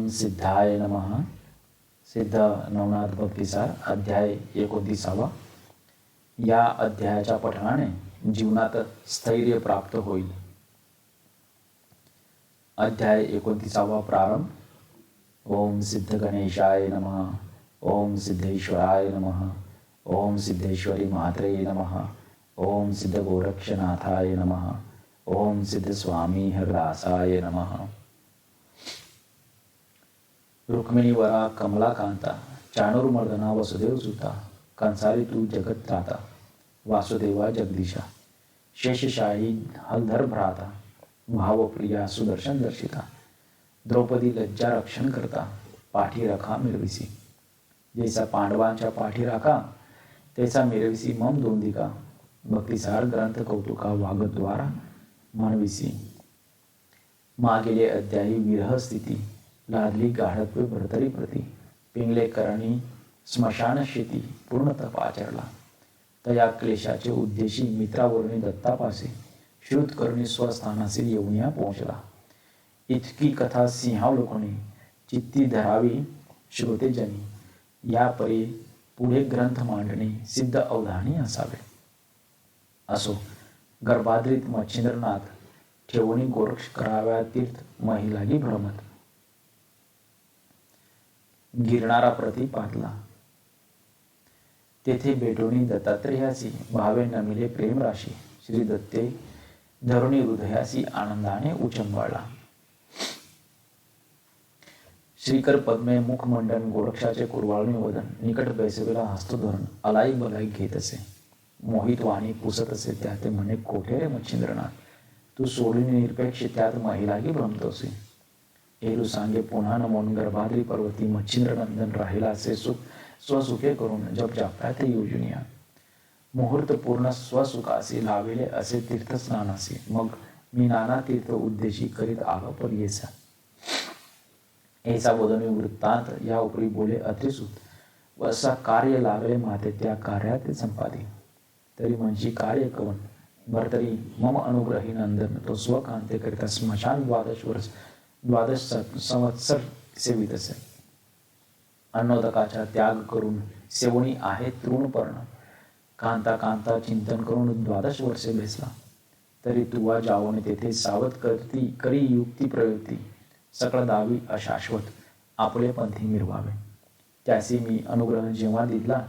ओम सिद्धाय नमः. सिद्ध नवनाथ भक्तिसार अध्याय 29. या अध्यायाच्या पठणाने जीवनात स्थैर्य प्राप्त होईल. अध्याय 29. प्रारंभ. ओम सिद्ध गणेशाय नमः. ओम सिद्धेश्वराय नमः. ओम सिद्धेश्वरी मात्रे नमः. ओम सिद्ध गोरक्षनाथाय नमः. ओम सिद्ध स्वामी हरदासाय नमः. रुक्मिणीवरा कमलाकांता, चाणूरमर्दना वसुदेव सुता, कंसारी तू जगत्त्राता, वासुदेवा जगदीशा, शेषशाही हलधर भ्राता, भावप्रिया सुदर्शन दर्शिता, द्रौपदी लज्जा रक्षण करता, पाठी रखा मिरविसी. जैसा पांडवांच्या पाठी राखा तैसा मिरविसी मम दोंदिका. भक्तिसार ग्रंथ कौतुका वागद्वारा मानविसी. मागेले अध्यायी विरह स्थिती, लादली गाढत्वे भरतरी प्रती, पिंगले करणी स्मशान शेती, पूर्णतप आचरला. तया क्लेशाचे उद्देशी मित्रावरुणी दत्तापासे, श्रुत करुणी स्वस्थानासी येऊनिया पोहोचला. इतकी कथा सिंहावलोकने चित्ती धरावी श्रोतेजनी. या परी पुढे ग्रंथ मांडणे सिद्ध अवधानी असावे. असो, गर्भाद्रीत मच्छिंद्रनाथ ठेवणी गोरक्ष कराव्या तीर्थ महिलागी भ्रमत. गिरणारा प्रती पातला, तेथे भेटोनी दत्तात्रेयासी, भावे नमिले प्रेम राशी. श्री दत्ते धरुणी हृदयासी आनंदाने उचंबळला. श्रीकर पद्मे मुखमंडन, गोरक्षाचे कुरवाळणी वदन, निकट बैसवेला हस्त धरून अलाईक बलाईक घेत असे. मोहित वाणी पुसत असे. त्यात म्हणे, कोठे रे मच्छिंद्रनाथ, तू सोडून निरपेक्ष त्यात महिलागी भ्रमतोसी. हेरू सांगे पुन्हा नमोन गर्भाद्री पर्वती, मच्छिंद्रनंदन राहिला असे सुख स्वसुखे करून जप जाप्या ते योजनिया. मुहूर्त पूर्ण स्वसुखासी लाविले असे तीर्थस्नानासी. मग मी नाना तीर्थ उद्देशी करीत आलो पर्येचा. ऐसा बोधनी वृत्तांत या उपरी बोले अत्रिसूत. वसा कार्य लागले माते त्या कार्यात संपादी. तरी म्हणजे कार्य कवन भरतरी मम अनुग्रही नंदन, तो स्वकांते करिता स्मशान 12 संवत्सर सेवित असे. अन्नोदकाचा त्याग करून सेवणी आहे तृणपर्ण. कांता कांता चिंतन करून 12 वर्षे बेसला. तरी तुवा जावणे तेथे सावध करी युक्ती प्रयुक्ती. सकळ दावी अशाश्वत आपले पंथी मिरवावे. त्यासी मी अनुग्रह जेव्हा दिला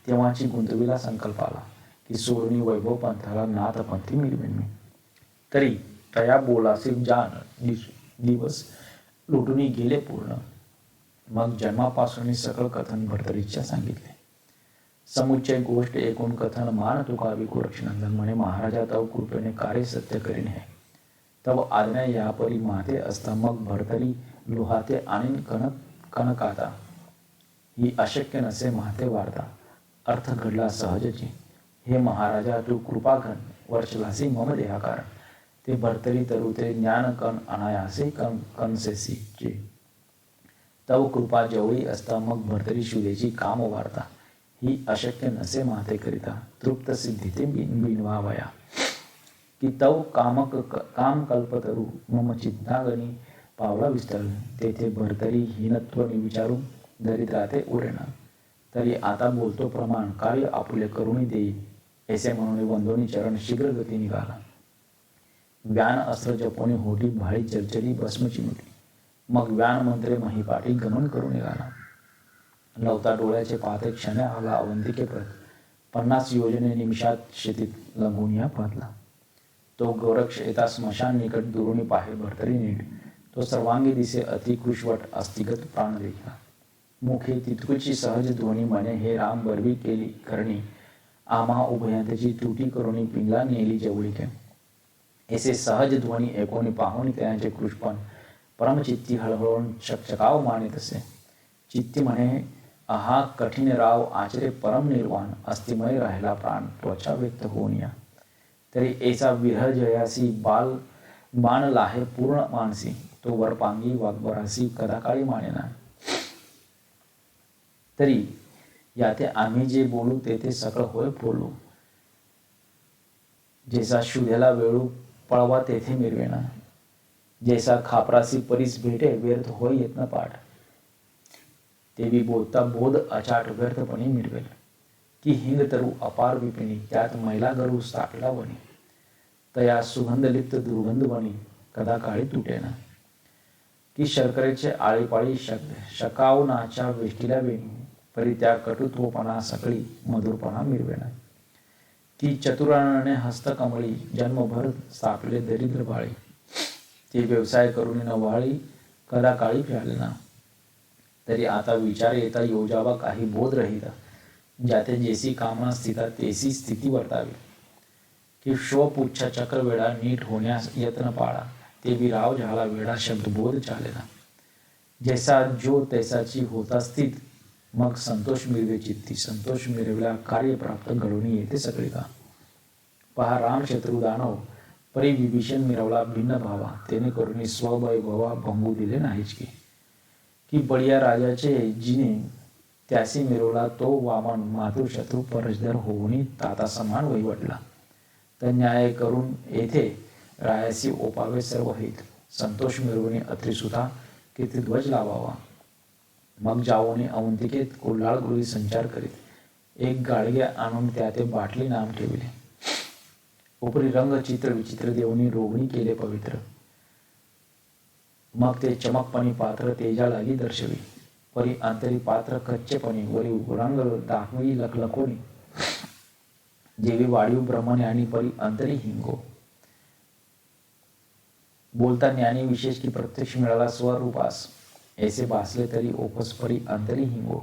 तेव्हाची गुंतविला संकल्प आला की सोडणी वैभव पंथाला नाथ पंथी मिरवेन मी. तरी तया बोलासे जान दिवस लुटून गेले पूर्ण. मग जन्मापासून सकळ कथन भरतरीच्या सांगितले. समुच्चय गोष्ट एकूण कथन मान तुकावी गोरक्षनंदन. म्हणे, महाराजा तव कृपेने कार्य सत्य करीन है. तव आज्ञा यापरी माते असता मग भरतरी लोहाते आणीन कनकाता. ही अशक्य नसे माते वार्ता, अर्थ घडला सहजची. हे महाराजा तू कृपाघन, वर्षलासी मम देहाकार. ते भरतरी तरुते ज्ञान कण अनायासे कनसेसी. तव कृपा जवळी असता मग भरतरी शुदेची काम वार्ता. ही अशक्य नसे माते करिता, तृप्त सिद्धी ते बिनवावया. की तव काम कल्पतरू मम चित्तागणी पावला विस्तारू. तेथे भरतरी हीनत्व विचारू दरिद्राते उरेना. तरी आता बोलतो प्रमाण, कार्य आपुले करुणी देई. ऐसे म्हणून वंदोनी चरण शीघ्र गती निघाला. व्यान अस्त्र जपोनी होटी भाळी चरचरी भस्म चिमुटली. मग व्यान मंत्रे महिपाठी गमन करून निघाला. लवता डोळ्याचे पाहते क्षण आला अवंतिके प्रत. 50 योजने निमिषात शेतीत लंघुनिया पातला. तो गोरक्ष येता स्मशान निकट दुरुणी पाहे भरतरी नीट. तो सर्वांगी दिसे अति कृशवट अस्थिगत प्राण देखला. मुखे तितकुची सहज ध्वनी म्हणे, हे राम बरवी केली करणी. आम्हा उभयांची तुटी करुणी पिंगला नेली जवळीके. ऐसे सहज ध्वनी ऐकोनी पाहुनी त्यांचे कृष्पण परमचित्ती हळहळून चकचकाव मानित असे. चित्ती म्हणे, आहा कठीण राव आचरे परम निर्वाण. अस्थिमय राहिला प्राण त्वचा व्यक्त होऊन या. तरी ऐसा विरह जयासी बाण लाहे पूर्ण मानसी. तो वरपांगी वाग्बरासी कदाकाळी मानेना. तरी याते आम्ही जे बोलू तेथे सकळ होय बोलू. जैसा शुद्धेला वेळू पळवा तेथे मिरवेना. जैसा खापरासी परीस भेटे व्यर्थ होय यत्न पाठ. तेवी बोलता बोध अचाट व्यर्थपणे मिळवेल. की हिंग तरु अपार विपिणी त्यात मैला गरू स्थापला वणी. तया सुगंधलिप्त दुर्गंध वणी कदा काळी तुटेना. की शर्करेचे आळीपाळी शकावनाच्या वेष्टीला वेणी परी त्या कटुत्वपणा सकळी मधुरपणा मिरवेना. की चतुराने हस्तकमळी जन्मभर स्थापले दरिद्र बाळी. ते व्यवसाय करून नवाळी कदा काळी प्यालेना. तरी आता विचार येता योजावा काही बोध रहिता. ज्याते जेसी कामना स्थिता तेसी स्थिती वर्तावी. की शोपुच्छ चक्र वेळा नीट होण्यास यत्न पाळा. ते विराव झाला वेळा शब्दबोध चालेना. जैसा जो तैसाची होता स्थित मग संतोष मिळवे चित्ती. संतोष मिळवल्या कार्य प्राप्त घडून येते सगळे का. पहा राम शत्रू दानव परी विभीषण मिरवला भिन्न भावा. त्याने करुणी स्ववैभवा भंगू दिले नाहीच की. की बळीया राजाचे जिने त्यासी मिरवला तो वामन मातृ शत्रू परशधर होऊनी ताता समान वैवटला. तर न्याय करून येथे रायासी ओपावे सर्व हित. संतोष मिरवणी अत्रिसुता कीर्तिध्वज लावावा. मग जावोनी अवंतिकेत कोल्हाळ गृही संचार करीत. एक गाडगे आणून त्याते बाटली नाम ठेवले. उपरी रंग चित्र विचित्र देवनी रोगणी केले पवित्र. मग ते चमकपणी पात्र तेजा लागी दर्शवी. परी अंतरी पात्र कच्चेपणी वरी रंग दाखवी लखलखोनी. जेवी वाढीव ब्रह्मज्ञानी परी अंतरी हिंगो. बोलता ज्ञानी विशेष की प्रत्यक्ष मिळाला स्वरूपास. ऐसे बासले तरी ओपस परी अंतरी हिंगो.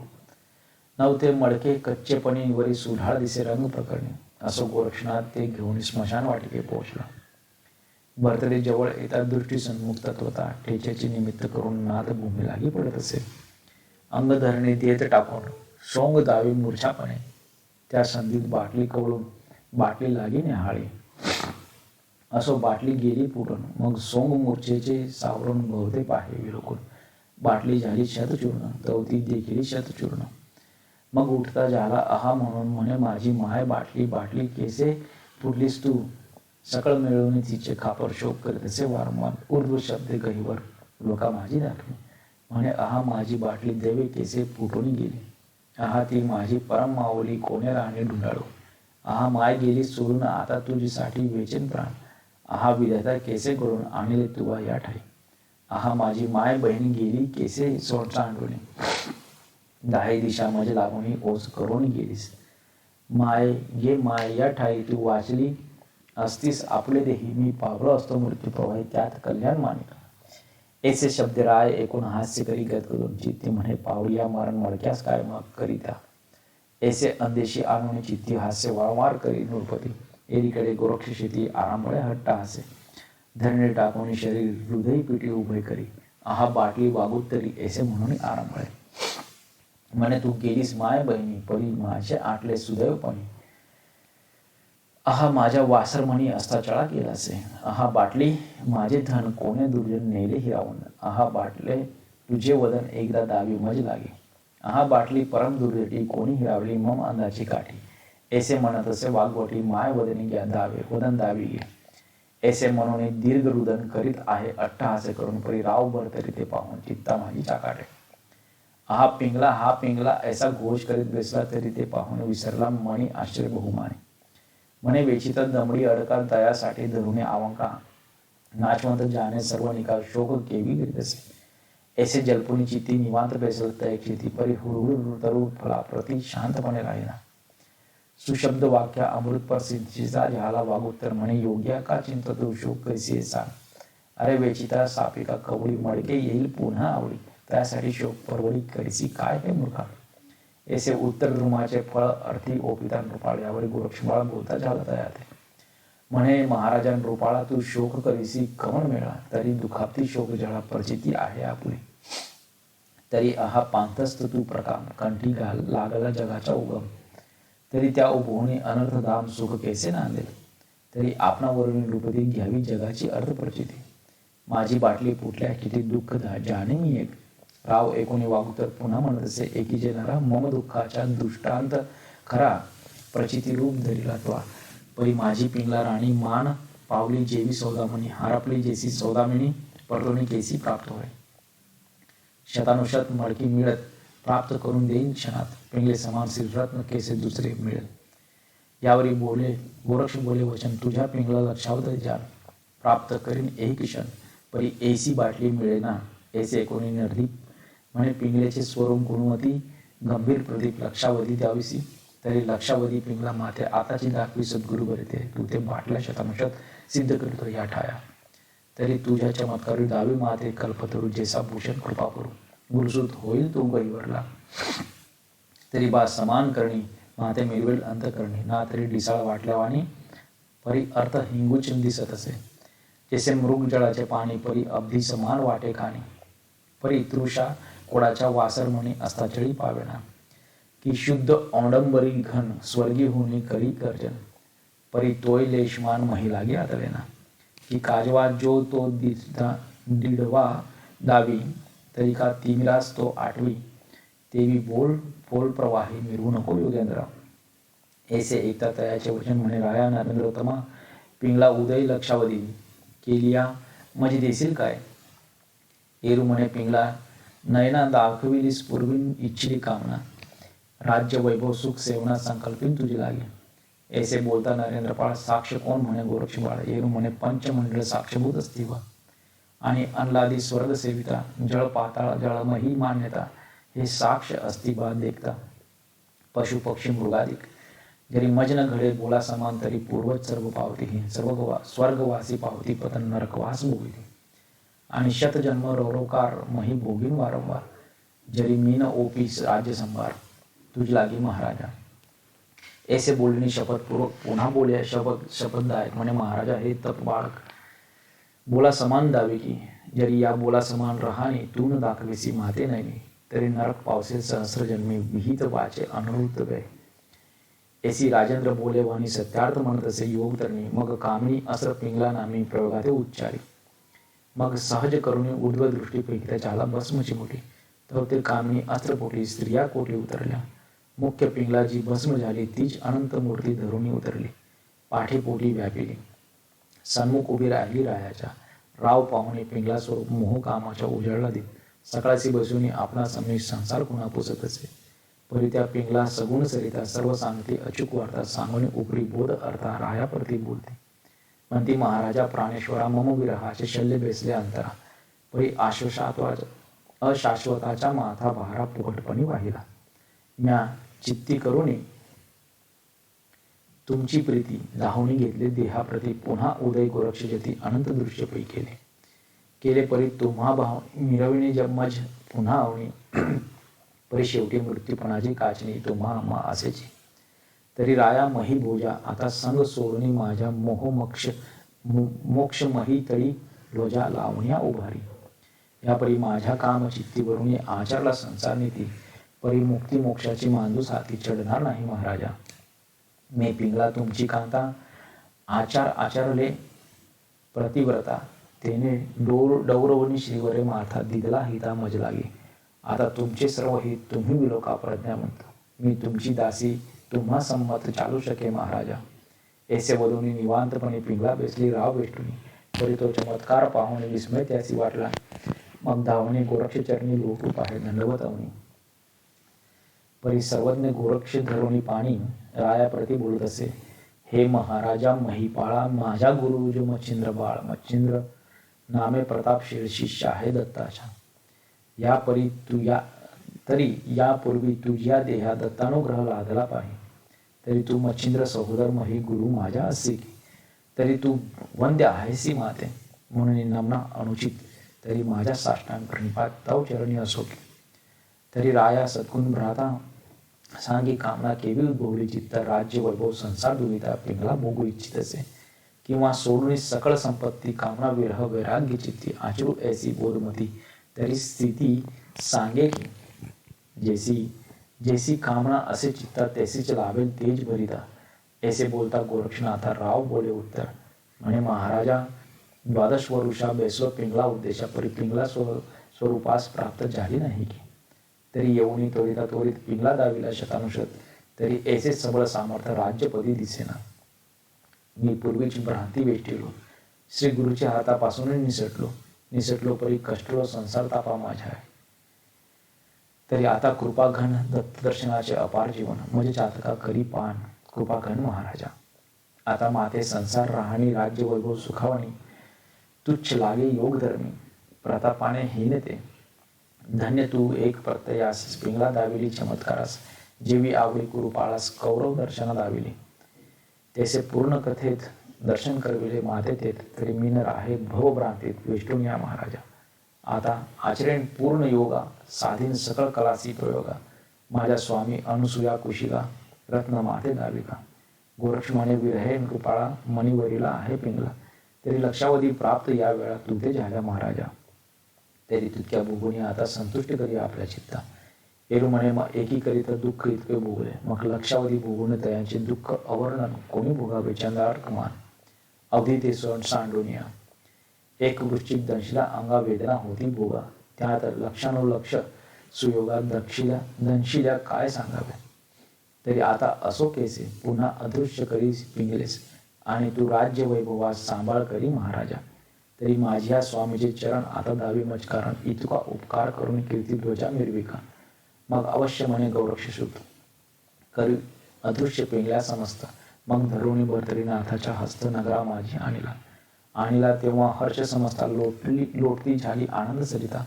नव्हते मडके कच्चेपणी वरी सुढाळ दिसे रंग प्रकरणी. असो गोरक्षनाथ ते घेऊन स्मशान वाटिके पोहोचला. भरतडे जवळ येता दृष्टी सन्मुख तत्वता ठेच्याचे निमित्त करून नाद भूमी लागी पडत असे. अंग धरणे देत टाकून सोंग दावी मूर्छापणे. त्या संधीत बाटली कवळून बाटली लागी न्याहाळी. असो बाटली गेली फुटून मग सोंग मूर्छेचे सावरून भोवते पाहे विळकून. बाटली झाली शतचूर्ण तवती देखील शतचूर्ण. मग उठता झाला आहा म्हणून म्हणे माझी माय बाटली बाटली केसे फुटलीस तू. सकळ मिळवून तिचे खापर शोक करीत असे वारंवार उर्ध्व शब्द गहीवर लोका माझी दाखली. म्हणे आहा माझी बाटली देवे केसे फुटून गेली. आहा ती माझी परम माऊली कोणे राहणे ढुंढाळू. आहा माय गेली सोडून आता तुझीसाठी वेचेन प्राण. आहा विधाता केसे करून आणले तुवा या ठाई. आहा माझी माय बहीण गेली केसे सांडून. दाही दिशा माझे लागून ओस करून गेलीस. माय गे माय या ठाई तू वाचली असतीस आपले देही. मी पावलो असतो मृत्यू प्रवाही त्यात कल्याण मानिका. ऐसे शब्द राय एकूण हास्य करी गदगदून चित्ती म्हणे पावलिया मरण मडक्यास काय मग करीता. ऐसे अंदेशी आणून चित्ती हास्य वारंवार करी नृपती. एकीकडे गोरक्ष शेती आरामळे हट्ट हासे. धरणे टाकून शरीर हृदय पिटी उभे करी. आहा बाटली वागूत तरी ऐसे म्हणून आरामळे. म्हणे तू गेलीस माय बहिणी परी माझे आटले सुदैवपणी. आहा माझ्या वासर म्हणी असता चळा केलासे. आहा बाटली माझे धन कोणे दुर्जन नेले हिरावून. आहा बाटले तुझे वदन एकदा दावी मज लागे. आहा बाटली परम दुर्जटी कोणी हिरावली मम अंदाची काठी. ऐसे म्हणत असे वाघवटी माय वदनी घ्या दावे वदन दावी घे. ऐसे म्हणून दीर्घ रुदन करीत आहे अट्टहासे करून परी रावभर तरी ते पाहून चित्ता माझी चाकाटे. हा पिंगला ऐसा घोष करीत बेसला तरी ते पाहून विसरला मणी आश्चर्य बहुमाने. म्हणे वेचिता दमडी अडका दयासाठी धरुणे आवंका. नाचवंत जाणे सर्व निकाल शोक केवी करीत असे. ऐसे जलपुनी चित्ती निवांत बेसल तय चिती परी हुळहुळ तरु फला प्रति शांतपणे राहिला. सुशब्द वाक्य अमृत पर सिद्धीचा झाला वागुत्तर म्हणे योग्य का चिंततो शोक कैसे सांग. अरे वेचिता सापिका कवळी मडके येईल पुन्हा आवडी. त्यासाठी शोक परवडी कैसी काय हे मूर्खा. ऐसे उत्तर ध्रुमाचे फळ अर्थी ओपिता नृपाळ. यावर गोरक्षबाळ बोलता झाला तयार. म्हणे महाराजा नृपाळा तू शोक करीसी कमन मेळा. तरी दुखापती शोक जळा प्रचिती आहे आपली. तरी आहा पांथस्त तू प्रकाम कंठी घाल लागला जगाचा उगम. तरी त्या उभवणी अनर्थ धाम सुख कैसे नांदेल. तरी आपणावरून नृपती घ्यावी जगाची अर्थ प्रचिती. माझी बाटली फुटल्या किती दुःख जाणे मी एक. राव एकोणी वागू तर पुन्हा म्हणत असे एकी जेणारा मम दुःखाच्या दृष्टांत खरा. प्रचिती रूप धरिला त्वा परी माझी पिंगला राणी मान पावली जेवी सौदामणी. हारापली जेसी सौदामिनी परतोनी केसी प्राप्त होय. शतानुशत मडकी मिळत प्राप्त करून देईन क्षणात, पिंगले समान श्रीरत्न केसे दुसरे मिळेल. यावरी बोले गोरक्ष बोले वचन, तुझ्या पिंगला लक्षावत जाल, प्राप्त करीन एक क्षण, परी ऐसी बाटली मिळेना. ऐसे कोणी निर्दीप म्हणे पिंगलेचे स्वरूप गुणवती गंभीर प्रदीप लक्षावधी द्यावीसी. तरी लक्षावधी पिंगला माथे आताची दाखवी सद्गुरु बरते, तू ते बाटल्या शतांशात सिद्ध करतो या ठाया. तरी तुझ्या चमत्कारी दावी माथे कल्पतरू, जैसा भूषण कृपा करू, गुरुसूत होईल तू गरीवरला. तरी बा समान करणी माते मिरवेल अंतकरणी, ना तरी डिसाळ वाटल्यावानी परी अर्थ हिंगूच दिसत असे. जैसे मृग जळाचे पाणी परी अब्धी समान वाटे खाणी, परी तृषा कोडाच्या वासर म्हणे अस्ताचळी पावेना. की शुद्ध औंडंबरी घन स्वर्गी होणे करी गर्जन, परी तोय लेशमान महिलागे आदलेना. की काजवा जो तो दिडवा दावी, तरी का तिमिरास तो आठवी, तेवी बोल बोल प्रवाही मिरवू नको योगेंद्र. ऐसे एकता तयाचे वचन म्हणे राया नरेंद्रोत्तमा, पिंगला उदय लक्षावधी केलिया मज देशील काय. एरू म्हणे पिंगला नयना दाखविलीस पूर्वीन इच्छिली कामना, राज्य वैभव सुख सेवना संकल्पीन तुझी लागे. ऐसे बोलता नरेंद्रपाळ साक्ष कोण म्हणे गोरक्ष बाळ. एरू म्हणे पंचमंडळ साक्षभूत अस्तित्व आणि अनलादी स्वर्ग सेविता, जळ पाताळ जळमही मान्यता, हे साक्ष अस्तित्वा देखता. पशु पक्षी मृगादिक जरी मजन घडे बोला समान, तरी पूर्वज सर्व पावती ही स्वर्गवासी पावती पतन नरकवास भोगिती. आणि शतजन्म रौरवकार मही भोगीन वारंवार, जरी मीन ओपीस राज्य संभार, तुझ लागी महाराजा. ऐसे बोलणी शपथपूर्वक पुन्हा बोले शपथदायक म्हणे महाराजा हे तप बाळक, बोला समान दावे की, जरी या बोला समान रहाणे तू न दाखवेसी माते नाही, तरी नरक पावसे सहस्र जन्मी विहित वाचे अनुरूत गए. ऐसी राजेंद्र बोले वाणी सत्यार्थ म्हणत असे योग तरणी, मग कामिनी अस्त्र पिंगला नामी प्रयोगाते उच्चारी. मग सहज करुणी ऊर्ध्व दृष्टी पैकी त्याला भस्म चिमुटी, तर ते कामिनी अस्त्रपोटी स्त्रिया कोटी उतरल्या. मुख्य पिंगला जी भस्म झाली तीच अनंत मूर्ती धरुणी उतरली, पाठीपोटी व्यापिली. सन्मुख उभी राहिली रायाच्या, राव पाहुणे पिंगला स्वरूप मोह कामाच्या उजळला देत, सकाळची बसून आपला समीर संसार कुणा पुसत असे. परी त्या पिंगला सगुण सरिता सर्व सांगते अचूक वार्ता, सांगणे उपरी बोध अर्था रायाप्रती बोलते. म्हणती महाराजा प्राणेश्वरा मम विरहाचे शल्य बेसले अंतरा, परी अशाश्वताच्या माथा भारा फुकटपणी वाहिला. म्या चित्ती करुणी तुमची प्रीती, लाहुणी घेतले देहाप्रती, पुन्हा उदय गोरक्ष जती अनंत दृश्य पै केले परी तुम्हा भाव मिरविणे जब मज पुन्हा आवणी, परी शेवटी मृत्यूपणाची काचणी तुम्हा आम्हा असेची. तरी राया मही भोजा आता संग सोडून माझ्या मोक्ष मही तळी लोजा लावण्या उभारी. यापरी माझ्या काम चित्तीवरून आचारला संसार नीती, परी मुक्ती मोक्षाची मांजूस हाती चढणार नाही महाराजा. मी पिंगला तुमची कांता आचारले प्रतिव्रता, तेने डौरवणी श्रीवरे माथा दिदला हिता मज लागे. आता तुमचे सर्व हित तुम्ही विलोका प्रज्ञा म्हणतो, मी तुमची दासी तुम्हा संमत चालू शके महाराजा. ऐसे बोलून निवांतपणे पिंगला बेसली राव वेष्टुनी, तरी तो चमत्कार पाहून विस्मय त्याची वाटला. मग धावणे गोरक्ष चरणी लोटू पाहे दंडवत अवनी. परी सर्वज्ञ गोरक्ष धरुणी पाणी रायाप्रती बोलत असे, हे महाराजा महिपाळा माझ्या गुरुज मच्छिंद्र बाळ. मच्छिंद्र नामे प्रताप शिष्य आहे दत्ताच्या. तरी यापूर्वी तुझ्या देहा दत्तानुग्रह लादला पाहिजे. तरी तू मच्छिंद्र सहोदर मही गुरु माझ्या असे की, तरी तू वंद्य आहेसी माते म्हणून नमना अनुचित, तरी माझ्या साष्टांग प्रणिपात तव चरणी असो की. तरी राया सद्गुण भ्राता सांगी कामना केवी उद्भवली चित्त, राज्य वैभव संसार दुविधा पिंगला भोगू इच्छित असे, किंवा सोडून सकळ संपत्ती कामना विरह वैराग्य चित्ती आचरू ऐसी बोधमती. तरी स्थिती सांगे की जैसी कामना असे चित्ता तैसीच लाभेल तेज भरिता. ऐसे बोलता गोरक्षनाथा राव बोले उत्तर म्हणे महाराजा, द्वादश वरुषा बेसलो पिंगला उद्देशा, परी पिंगला स्वरूपास प्राप्त झाली नाही की. तरी येऊनी त्वरिता त्वरित पिंगला दाविला शतानुशत, तरी ऐसे सबळ सामर्थ्य राज्यपदी दिसेना. मी पूर्वीची भ्रांती वेष्टिलो, श्री गुरुच्या हातापासून निसटलो परी कष्टलो संसार तापा माझ्या. तरी आता कृपाघन दत्तदर्शनाचे अपार जीवन म्हणजे जातका करी पान कृपाघन महाराजा. आता माते संसार राहणी राज्य वैभव सुखावणी तुच्छ लागे योग धर्मी प्रतापाने हीनते. धन्य तू एक प्रत्ययास पिंगला दाविली चमत्कारास जेवी आवडी कुरुपाळास कौरव दर्शना दाविली तेसे पूर्ण कथेत दर्शन करविले माते तेत तरी मीन राहे भवभ्रांतीत वेष्टून या महाराजा. आता आचरण पूर्ण योगा साधीन सकळ कलासी प्रयोगा माझ्या स्वामी अनुसूया कुशिका रत्न माते दाविका. गोरक्ष म्हणे विरहे कृपाळा मणिवरीला आहे पिंगला तरी लक्षावधी प्राप्त या वेळा तुझे झाल्या महाराजा. तरी तितक्या भोगुनी आता संतुष्ट करी आपल्या चित्ता. एरू म्हणे मग एकी करी तर दुःख इतके भोगले मग लक्षावधी भोगून तयांचे दुःख अवर्णन कोणी भोगावे चंद्राळ कमान अवधी ते सण सांडोनिया. एक वृश्चिक दंशिला अंगा वेदना होती भोगा त्यात लक्षानुलक्ष सुयोगा दंशिल्या काय सांगावे. तरी आता असो केसे पुन्हा अदृश्य करी पिंगलेस आणि तू राज्य वैभवास सांभाळ करी महाराजा. तरी माझ्या स्वामीचे चरण आता दावी मजकारण इतका उपकार करून कीर्ती ध्वजा मिरविका. मग अवश्य म्हणे गौरक्ष शुद्ध करी अदृश्य पिंगल्या समजता. मग धरुणी भरतरीनाथाच्या हस्त नगरा माझी आणिला तेव्हा हर्ष समजता लोटती झाली आनंद सरिता.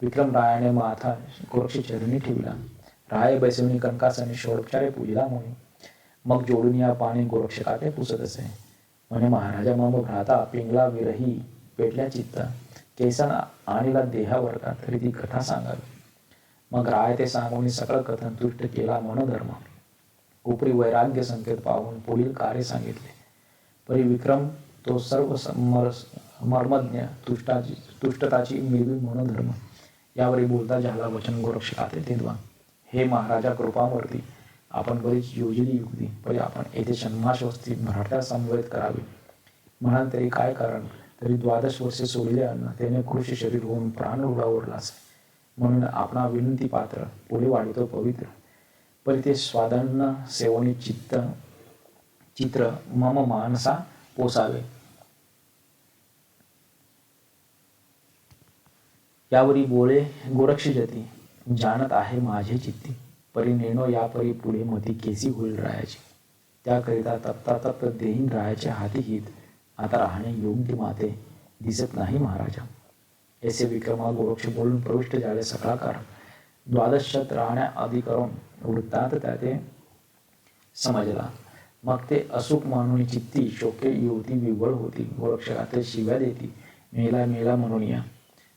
विक्रम रायाने माथा गोरक्ष चरणी ठेविला राय बैसवणी कनकासनी षोडोपचारे पूजिला म्हणून. मग जोडून या पाणी गोरक्ष काटे पुसत असे म्हणे महाराजा मग भ्राता पिंगला विरही पेटल्या चित्ता केसन आणिला देहावर का तरी ती कथा सांगावी. मग राय ते सांगून सकळ कथन तुष्ट केला मनोधर्म. उपरी वैराग्य संकेत पाहून पुढील कार्य सांगितले. परी विक्रम तो सर्व मर्मज्ञ तुष्टताची मिळवी मनोधर्म यावरी बोलता झाला वचन गोरक्ष काते तेव्हा. हे महाराजा कृपामूर्ती आपण बरीच योजली युक्ती परी आपण येथे षण्मासवस्ती मराठा समवेत करावी म्हणाल तरी काय कारण. तरी 12 वर्षे सोडले अन्न त्याने कृषी शरीर होऊन प्राण उडावरला असे म्हणून आपणा विनंती पात्र पुढे वाढितो पवित्र. परी ते स्वादन्न सेवनी चित्र मम मानसा पोसावे. यावरी बोले गोरक्ष जती जानत आहे माझे चित्ती. परी नेणो या परी पुढे मती केसी होईल रायाची. त्याकरिता तप्त देईन रायाच्या हाती हित. आता राहणे योग्य माते दिसत नाही महाराजा. ऐसे विक्रमा गोरक्ष बोलून प्रविष्ट झाले सकाळकार. 12 राहण्या आधी करून वृत्तांत त्याते समजला. मग ते असूक मानून चित्ती शोके युवती विवळ होती. गोरक्ष ते शिव्या देती मेला मेला म्हणून या.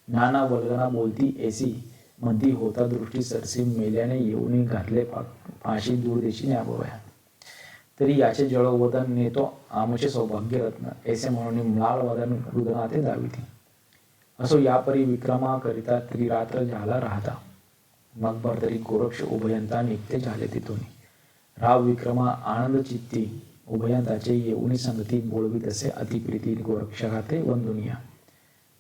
नाना वल्गना बोलती ऐसी मधी होता दृष्टी सरसी मेल्याने येऊन घातले फाशी दूरदेशी न्यावया. तरी याचे जळवदन नेतो आमचे सौभाग्य रत्न ऐसे म्हणून म्लाळ वदन रुदनाते दाविती. असो यापरी विक्रमाकरिता त्रिरात्र झाला राहता. मग भरतरी गोरक्ष उभयंता निघते झाले तिथून. राव विक्रमा आनंद चित्ती उभयंताचे येऊनी संगती बोलवी तसे अतिप्रीती गोरक्षाते वंदुनिया.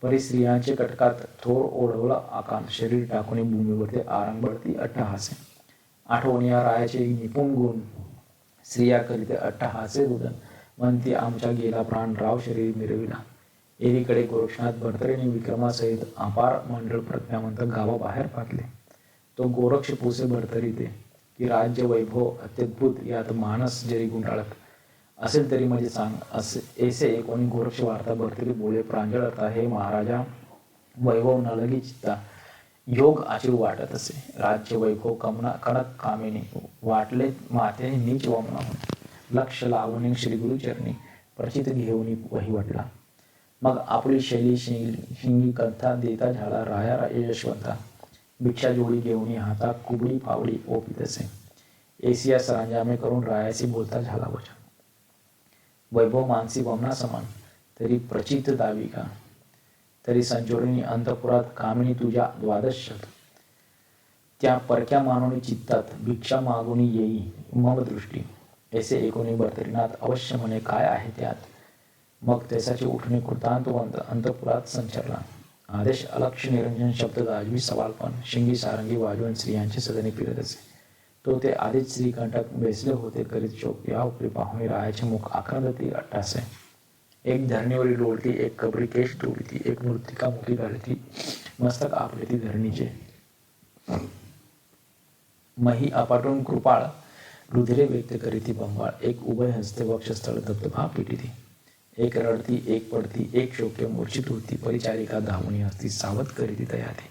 परी स्त्रियांचे कटकात थोर ओढवला आकांत शरीर टाकून भूमीवर ते आरंभळती अट्टहासे. आठवणिया रायाचे निपुण गुण स्त्रिया करीते अट्टहासे रुदन म्हणती आमच्या गेला प्राण राव शरीर मिरविला. एकीकडे गोरक्षनाथ भरतरीने विक्रमासहित अपार मंडळ प्रज्ञावंत गावाबाहेर पाठले. तो गोरक्ष पुसे भरतरी ते की राज्य वैभव अत्यद्भुत यात मानस जरी गुंडाळत असेल तरी म्हणजे सांग असे ऐसे कोणी गोरक्ष वार्ता भरतरी बोले प्रांजळता. हे महाराजा वैभव नलगी चित्ता योग आचरू वाटत असे. राज्य वैभव कणक कामिनी वाटले माते नीच वमना लक्ष लावणे श्रीगुरु चरणी प्रचित घेऊन वही वाटला. मग आपली शैली शिंगी कथा देता झाला राया यशवंता. भिक्षा जोडी घेऊन हाता कुबडी पावडी ओपित असे. एसिया सरंजामे करून रायाशी बोलता झाला वचन. वैभव मानसी वमना समान तरी प्रचित दाविका. तरी संचोरिणी अंतपुरात कामिनी तुझ्या 12 त्या परक्या मानवणी चित्तात भिक्षा मागुनी येई मम दृष्टी. ऐसे एकोणी भरतरीनाथ अवश्य म्हणे काय आहे त्यात. मग त्याचे उठणे कृतांतवंत अंतपुरात संचरला. आदेश अलक्ष निरंजन शब्द गाजवी सवालपण शिंगी सारंगी वाजवून स्त्रियांचे सदनी फिरत असे. तो ते आधीच श्रीकंठक बेसले होते करीत शोक. या उपरी पाहुणे रायाचे मुख आक्रंदती अट्टासे. एक धरणीवरील डोलती एक कबरी केश डोलती एक मृत्तिका मुखी घालती मस्तक आपले ती धरणीचे. मही अपाटून कृपाळ रुधिरे व्यक्त करीती बंबाळ. एक उभय हस्ते वक्षस्थळ धबधबा पिटिती. एक रडती एक पडती एक शोक्य मूर्छित होती. परिचारिका धावणी हस्ती सावध करीती तयाते.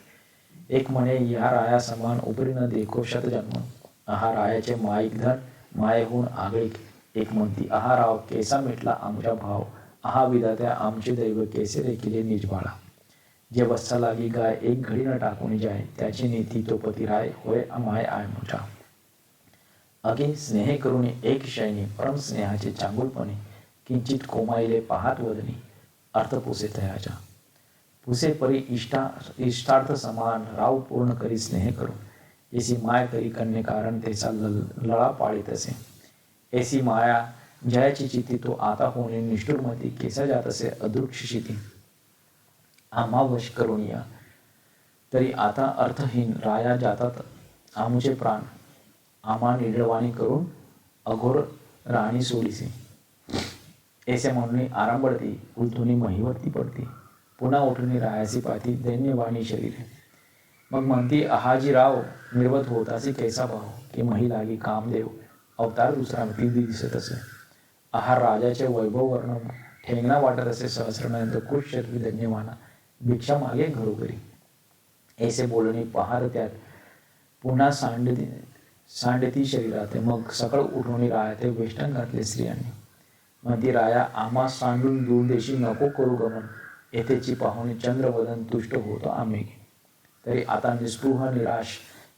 एक म्हणे या राया समान उपरी न देखो शतजन्म. आहा रायाचे माईक धर मायेहून आगळीक. एक म्हणती आहा राव केसा मिटला आमचा भाव. आहा विधात्या आमचे दैव केसे रेखिले निजबाळा. जे वत्सा लागी गाय एक घडी न टाकून जाय. त्याची नीती तो पतिराय होय माय आय मोठा. अगे स्नेह करून एक शयनी परम स्नेहाचे चांगुलपणे. किंचित कोमाईले पाहात वदनी अर्थ पुसे तयाच्या. पुसे परी इष्टार्थ समान राव पूर्ण करी स्नेह करून. ऐसी माय करी कन्ये कारण त्याचा लळा पाळीत असे. ऐसी माया जयाची चिती तो आता होणे निष्ठुरमती. केसा जात असे अदृक्षिती आम्हा वश करून या. तरी आता अर्थहीन राया जातात आमुचे प्राण. आम्हा निडवाणी करून अघोर राणी सोडीसी. ऐसे म्हणून आरांबडती उलथुनी महीवरती पडती. पुन्हा उठून रायाची पाती दैन्यवाणी शरीर. मग म्हणती आहाजी राव निर्वत होतासी कैसा भाव. की मही लागी कामदेव अवतार दुसरा ती दिसत असे. आहार राजाचे वैभव वर्ण ठेंगणा वाटत असे. सहस्रनयन कुश शरीर धन्यवाना भिक्षा मागे घरोघरी. ऐसे बोलणे पहार त्यात पुन्हा सांडती शरीरात. मग सकळ उठून राया ते वेष्टन घातले स्त्रियांनी. म्हणती राया आम्हा सांडून दूरदेशी नको करू गमन. येथेची पाहुणे चंद्रवदन तुष्ट होतो आम्ही. तरी आता निस्पृह निराश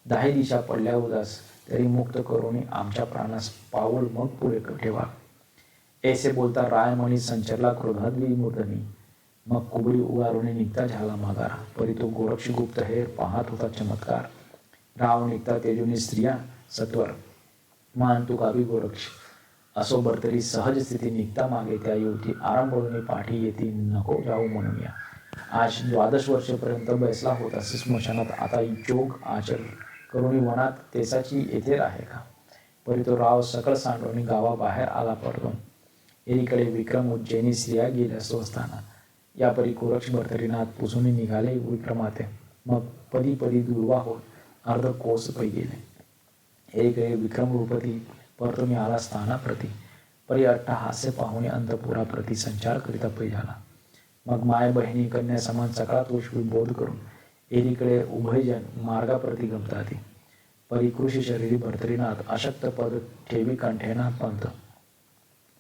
दाही दिशा पडल्या उदास. तरी मुक्त करून आमच्या प्राणास पाऊल मग पुढे ठेवा. ऐसे बोलता राय मणी संचरला क्रोधाद्वी मूर्धनी. मग कुबडी उगारून निघता झाला माघारा. परी तो गोरक्ष गुप्त हे पाहत होता चमत्कार. राव निघता तेजोनी स्त्रिया सत्वर. मान तू कावी गोरक्ष असो बरतरी सहज स्थिती. निघता मागे त्या युवती आरांबळून पाठी येती नको जाऊ म्हणून या. आज 12 वर्षेपर्यंत बैसला होता स्मशानात. आता जोग आचर करुणी वनात तेसाची येथे राहे का. परी तो राव सकळ सांडवणी गावाबाहेर आला पडून. एकीकडे विक्रम उज्जैनी स्त्रिया गेल्या स्वस्थाना. या परी गोरक्ष भरतरीनाथ पुसून निघाले विक्रमाते. मग पदी पदी दुर्वा होत अर्ध कोस पै गेले. एकीकडे विक्रम रूपती परतून आला स्थानाप्रती. परी अट्टहास्य पाहुणे अंतपुरा प्रति संचार करिता पै झाला. मग माय बहिणी कन्या समान सकळा तोष बोध करून एकीकडे उभयजन मार्गाप्रती गमताती. परी कृषी शरीरी भरतरीनाथ अशक्त पद ठेवी कंठेना पंत.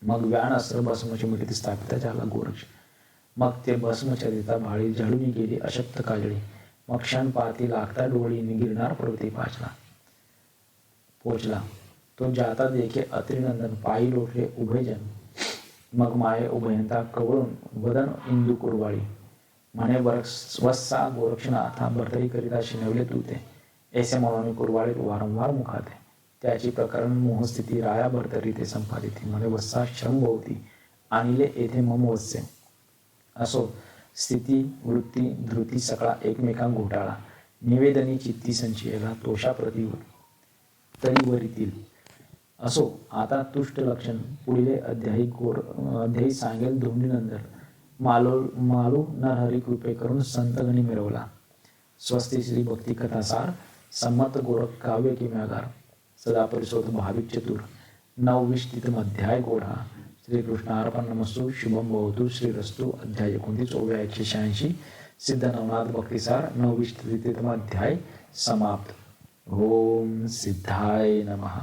मग व्यान अस्त्र भस्मची मिठीत स्थापित झाला गोरक्ष. मग ते भस्मचरिता भाळी झळून गेली अशक्त काजळी. मग क्षण पाहती लागता डोळी गिरणार पर्वती पोचला. तो जाता देखे अत्रिनंदन पायी लोटले उभयजन. मग माये उभयंता कवळून वदन इंदू कुरवाळी. म्हणे वत्सा गोरक्षनाथा भरतरी करिता शिनवले तू ते. ऐसे म्हणून कुरवाळीत वारंवार मुखाते. त्याची प्रकरण मोहस्थिती राया भरतरी ते संपादिती. म्हणे वत्सा श्रम भोवती आणले येथे मम वत्से. असो स्थिती वृत्ती धृती सकळा एकमेकांक घोटाळा. निवेदनी चित्ती संचयला तोषाप्रती तरी वरीतील. असो आता तुष्ट लक्षण पुढील अध्यायी सांगेल धोंडीनंतर. मालू नरहरी कृपे करून संतगणी मिरवला. स्वस्ती श्री भक्ती कथासार संमत गोरख काव्य किम्यागार. सदा परिशोध भाविक चतुर 29 अध्याय गोढा. श्रीकृष्णार्पणमस्तु. शुभम भवतु. श्रीरस्तु. अध्याय 29 ओव्या 186. सिद्ध नवनाथ भक्तिसार 29 अध्याय समाप्त. ओम सिद्धाय नमः.